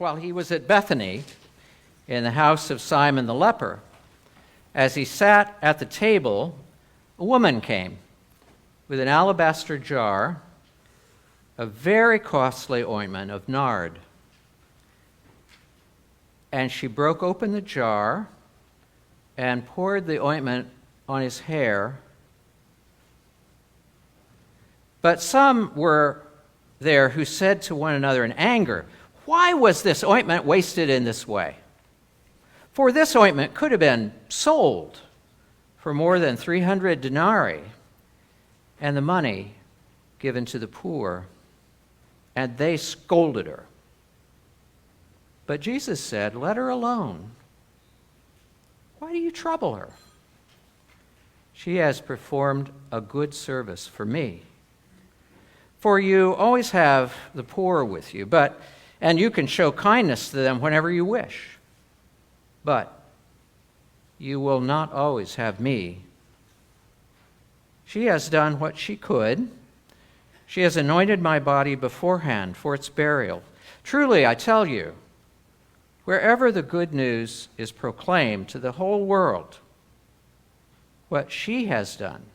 While he was at Bethany, in the house of Simon the leper, as he sat at the table, a woman came with an alabaster jar of very costly ointment of nard. And she broke open the jar and poured the ointment on his hair. But some were there who said to one another in anger, "Why was this ointment wasted in this way? For this ointment could have been sold for more than 300 denarii, and the money given to the poor." And they scolded her. But Jesus said, "Let her alone. Why do you trouble her? She has performed a good service for me. For you always have the poor with you, and you can show kindness to them whenever you wish. But you will not always have me. She has done what she could. She has anointed my body beforehand for its burial. Truly, I tell you, wherever the good news is proclaimed to the whole world, what she has done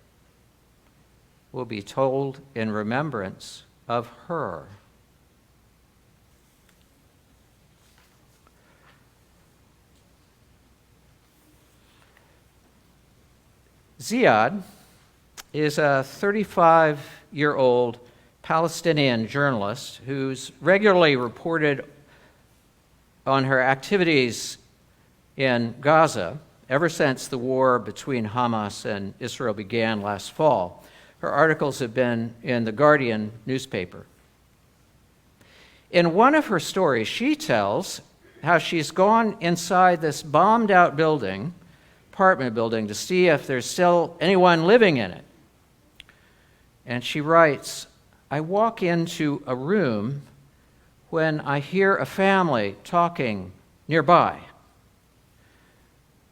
will be told in remembrance of her." Ziad is a 35-year-old Palestinian journalist who's regularly reported on her activities in Gaza ever since the war between Hamas and Israel began last fall. Her articles have been in the Guardian newspaper. In one of her stories, she tells how she's gone inside this bombed-out apartment building, to see if there's still anyone living in it. And she writes, "I walk into a room when I hear a family talking nearby.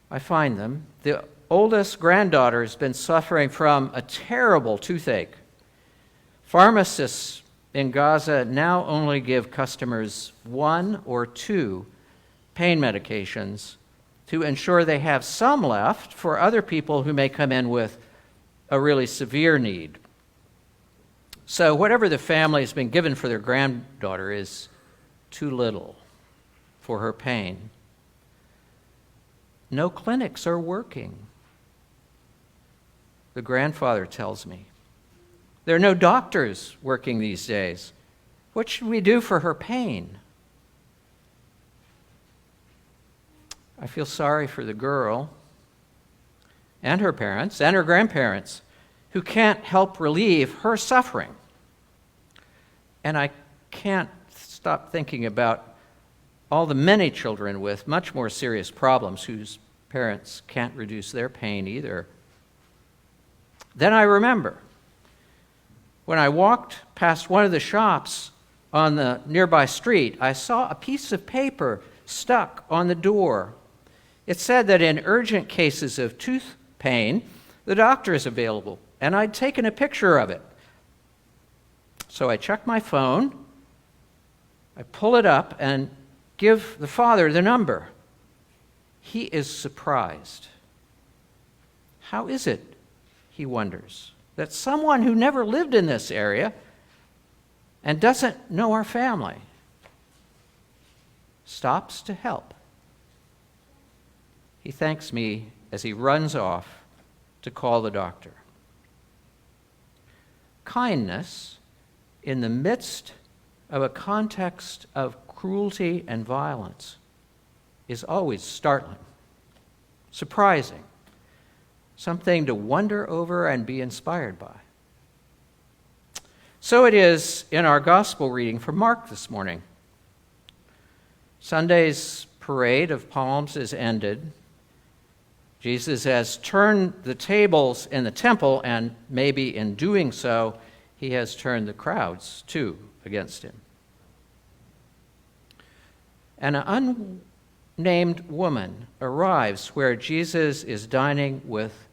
I find them. The oldest granddaughter has been suffering from a terrible toothache. Pharmacists in Gaza now only give customers 1 or 2 pain medications to ensure they have some left for other people who may come in with a really severe need. So whatever the family has been given for their granddaughter is too little for her pain. No clinics are working, the grandfather tells me. There are no doctors working these days. What should we do for her pain?" I feel sorry for the girl and her parents and her grandparents who can't help relieve her suffering. And I can't stop thinking about all the many children with much more serious problems whose parents can't reduce their pain either. Then I remember when I walked past one of the shops on the nearby street, I saw a piece of paper stuck on the door. It said that in urgent cases of tooth pain, the doctor is available, and I'd taken a picture of it. So I check my phone, I pull it up, and give the father the number. He is surprised. How is it, he wonders, that someone who never lived in this area and doesn't know our family stops to help? He thanks me as he runs off to call the doctor. Kindness in the midst of a context of cruelty and violence is always startling, surprising, something to wonder over and be inspired by. So it is in our gospel reading from Mark this morning. Sunday's parade of palms is ended. Jesus has turned the tables in the temple, and maybe in doing so, he has turned the crowds too against him. An unnamed woman arrives where Jesus is dining with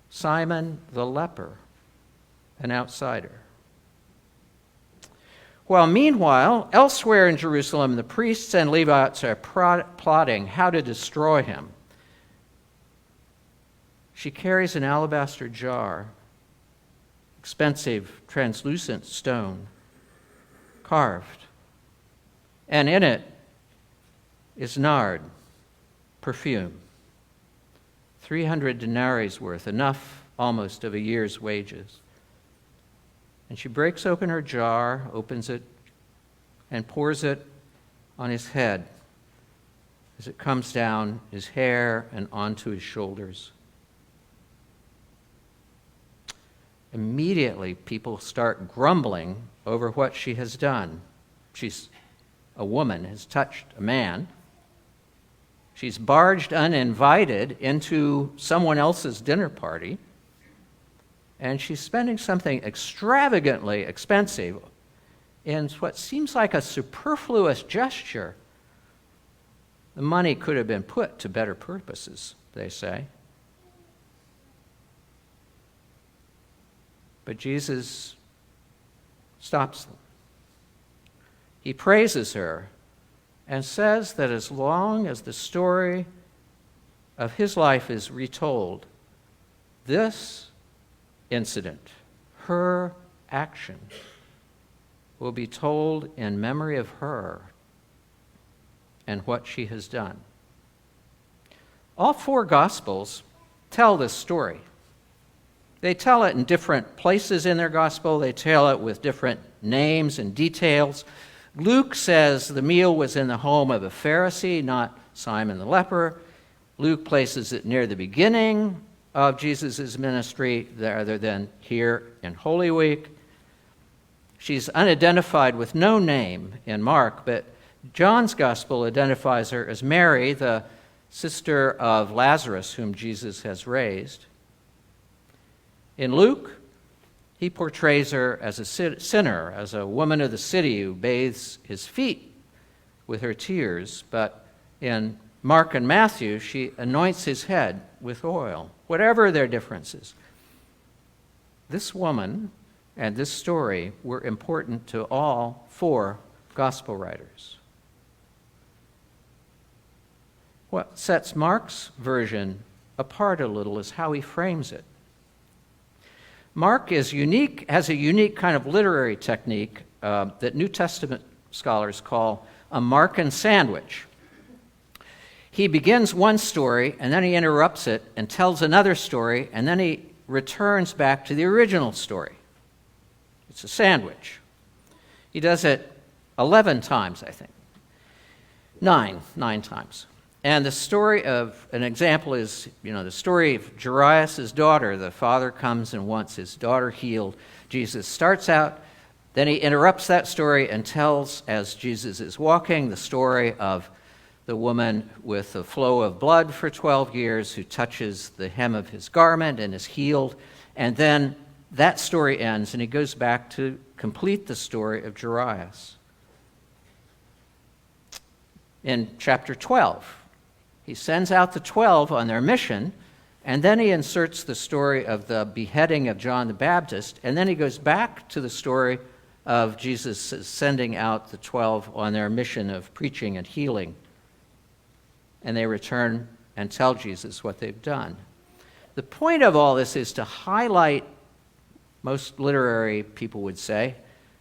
Simon the leper, an outsider. While meanwhile, elsewhere in Jerusalem, the priests and Levites are plotting how to destroy him. She carries an alabaster jar, expensive translucent stone, carved, and in it is nard, perfume, 300 denarii worth, enough almost of a year's wages. And she breaks open her jar, opens it, and pours it on his head as it comes down his hair and onto his shoulders. Immediately, people start grumbling over what she has done. She's a woman, has touched a man. She's barged uninvited into someone else's dinner party. And she's spending something extravagantly expensive in what seems like a superfluous gesture. The money could have been put to better purposes, they say. But Jesus stops them. He praises her and says that as long as the story of his life is retold, this incident, her action, will be told in memory of her and what she has done. All four Gospels tell this story. They tell it in different places in their Gospel. They tell it with different names and details. Luke says the meal was in the home of a Pharisee, not Simon the leper. Luke places it near the beginning of Jesus' ministry rather than here in Holy Week. She's unidentified with no name in Mark, but John's Gospel identifies her as Mary, the sister of Lazarus, whom Jesus has raised. In Luke, he portrays her as a sinner, as a woman of the city who bathes his feet with her tears, but in Mark and Matthew, she anoints his head with oil. Whatever their differences, this woman and this story were important to all four gospel writers. What sets Mark's version apart a little is how he frames it. Mark is unique, has a unique kind of literary technique that New Testament scholars call a Markan sandwich. He begins one story, and then he interrupts it and tells another story, and then he returns back to the original story. It's a sandwich. He does it 11 times, I think. Nine times. And the story of, an example is, the story of Jairus' daughter. The father comes and wants his daughter healed. Jesus starts out, then he interrupts that story and tells, as Jesus is walking, the story of the woman with a flow of blood for 12 years who touches the hem of his garment and is healed. And then that story ends, and he goes back to complete the story of Jairus. In chapter 12, he sends out the 12 on their mission, and then he inserts the story of the beheading of John the Baptist, and then he goes back to the story of Jesus sending out the 12 on their mission of preaching and healing. And they return and tell Jesus what they've done. The point of all this is to highlight, most literary people would say,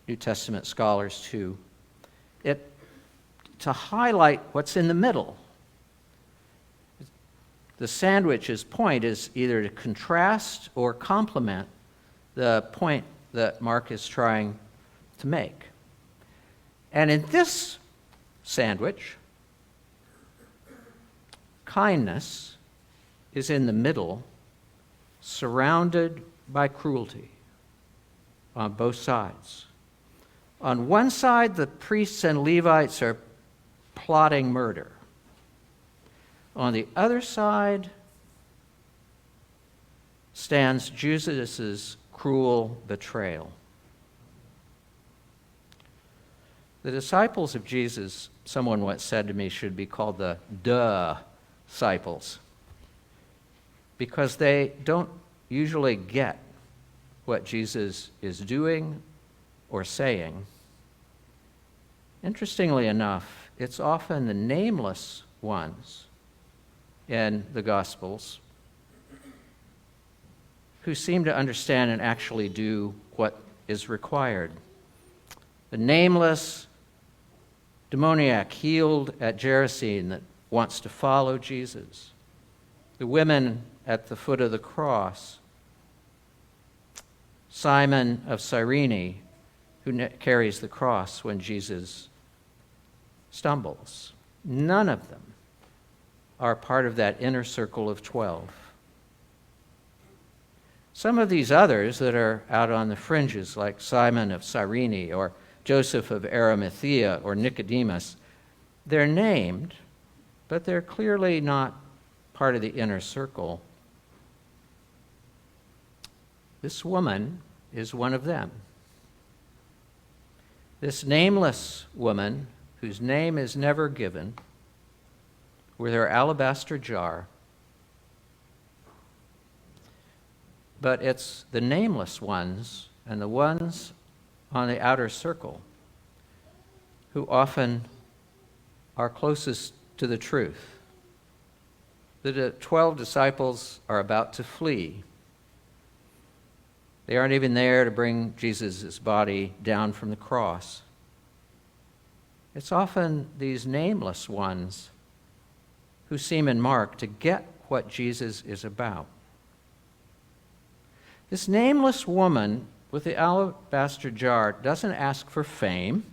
New Testament scholars too, to highlight what's in the middle. The sandwich's point is either to contrast or complement the point that Mark is trying to make. And in this sandwich, kindness is in the middle, surrounded by cruelty on both sides. On one side, the priests and Levites are plotting murder. On the other side stands Judas' cruel betrayal. The disciples of Jesus, someone once said to me, should be called the disciples, because they don't usually get what Jesus is doing or saying, Interestingly enough, it's often the nameless ones in the Gospels who seem to understand and actually do what is required. The nameless demoniac healed at Gerasene that wants to follow Jesus. The women at the foot of the cross. Simon of Cyrene, who carries the cross when Jesus stumbles. None of them are part of that inner circle of 12. Some of these others that are out on the fringes, like Simon of Cyrene or Joseph of Arimathea or Nicodemus, they're named, but they're clearly not part of the inner circle. This woman is one of them. This nameless woman, whose name is never given, with her alabaster jar. But it's the nameless ones and the ones on the outer circle who often are closest to the truth. The 12 disciples are about to flee. They aren't even there to bring Jesus' body down from the cross. It's often these nameless ones who seem in Mark to get what Jesus is about. This nameless woman with the alabaster jar doesn't ask for fame.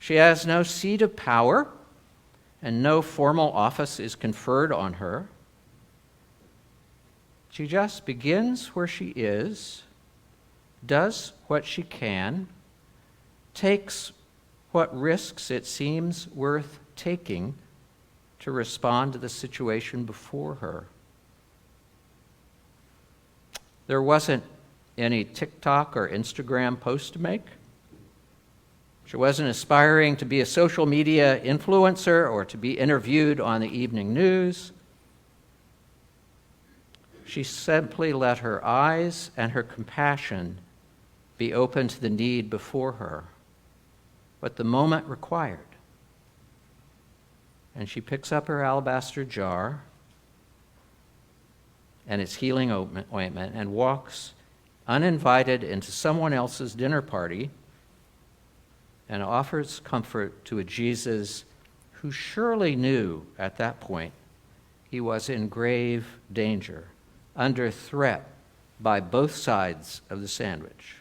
She has no seat of power, and no formal office is conferred on her. She just begins where she is, does what she can, takes what risks it seems worth taking to respond to the situation before her. There wasn't any TikTok or Instagram post to make. She wasn't aspiring to be a social media influencer or to be interviewed on the evening news. She simply let her eyes and her compassion be open to the need before her, what the moment required. And she picks up her alabaster jar and its healing ointment and walks uninvited into someone else's dinner party and offers comfort to a Jesus who surely knew at that point he was in grave danger, under threat by both sides of the sandwich.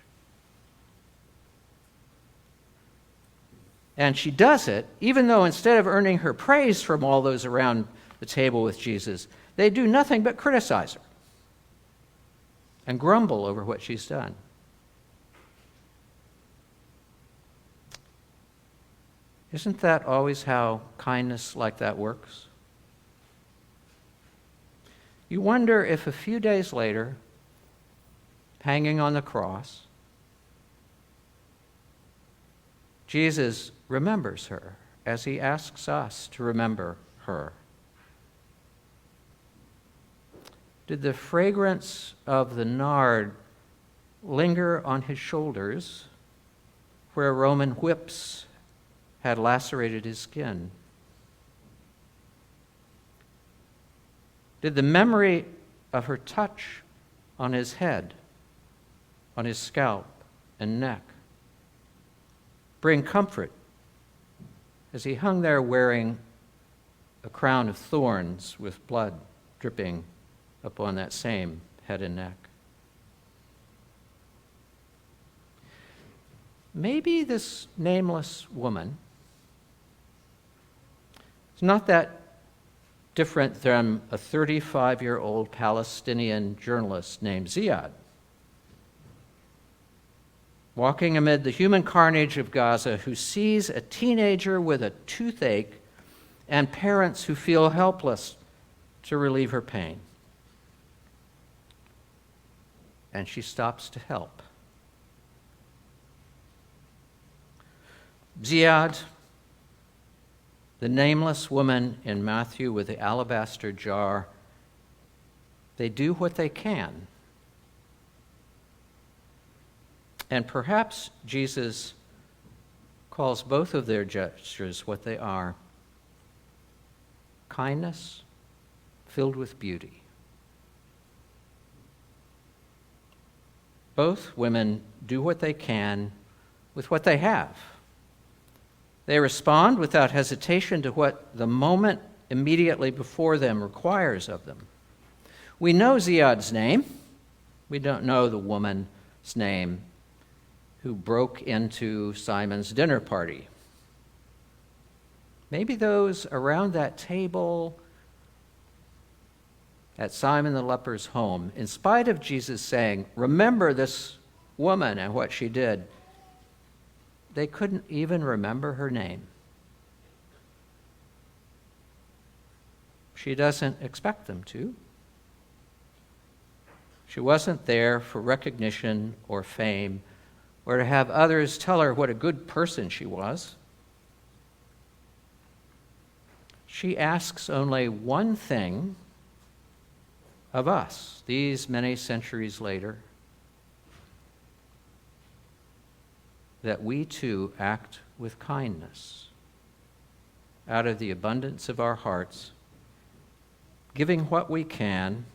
And she does it, even though instead of earning her praise from all those around the table with Jesus, they do nothing but criticize her and grumble over what she's done. Isn't that always how kindness like that works? You wonder if a few days later, hanging on the cross, Jesus remembers her as he asks us to remember her. Did the fragrance of the nard linger on his shoulders where Roman whips had lacerated his skin? Did the memory of her touch on his head, on his scalp and neck, bring comfort as he hung there wearing a crown of thorns with blood dripping upon that same head and neck? Maybe this nameless woman is not that different than a 35-year-old Palestinian journalist named Ziad, walking amid the human carnage of Gaza, who sees a teenager with a toothache and parents who feel helpless to relieve her pain. And she stops to help. Ziad, the nameless woman in Matthew with the alabaster jar, they do what they can. And perhaps Jesus calls both of their gestures what they are: kindness filled with beauty. Both women do what they can with what they have. They respond without hesitation to what the moment immediately before them requires of them. We know Ziad's name. We don't know the woman's name who broke into Simon's dinner party. Maybe those around that table at Simon the leper's home, in spite of Jesus saying, "Remember this woman and what she did," they couldn't even remember her name. She doesn't expect them to. She wasn't there for recognition or fame, or to have others tell her what a good person she was. She asks only one thing of us these many centuries later: that we too act with kindness out of the abundance of our hearts, giving what we can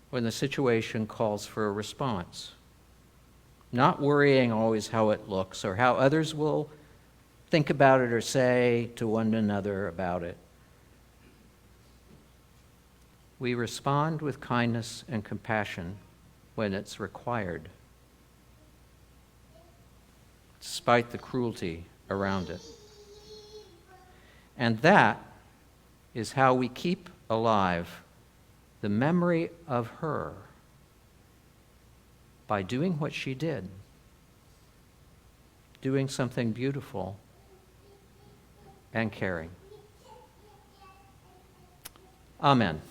when the situation calls for a response, not worrying always how it looks or how others will think about it or say to one another about it. We respond with kindness and compassion when it's required, despite the cruelty around it. And that is how we keep alive the memory of her, by doing what she did, doing something beautiful and caring. Amen.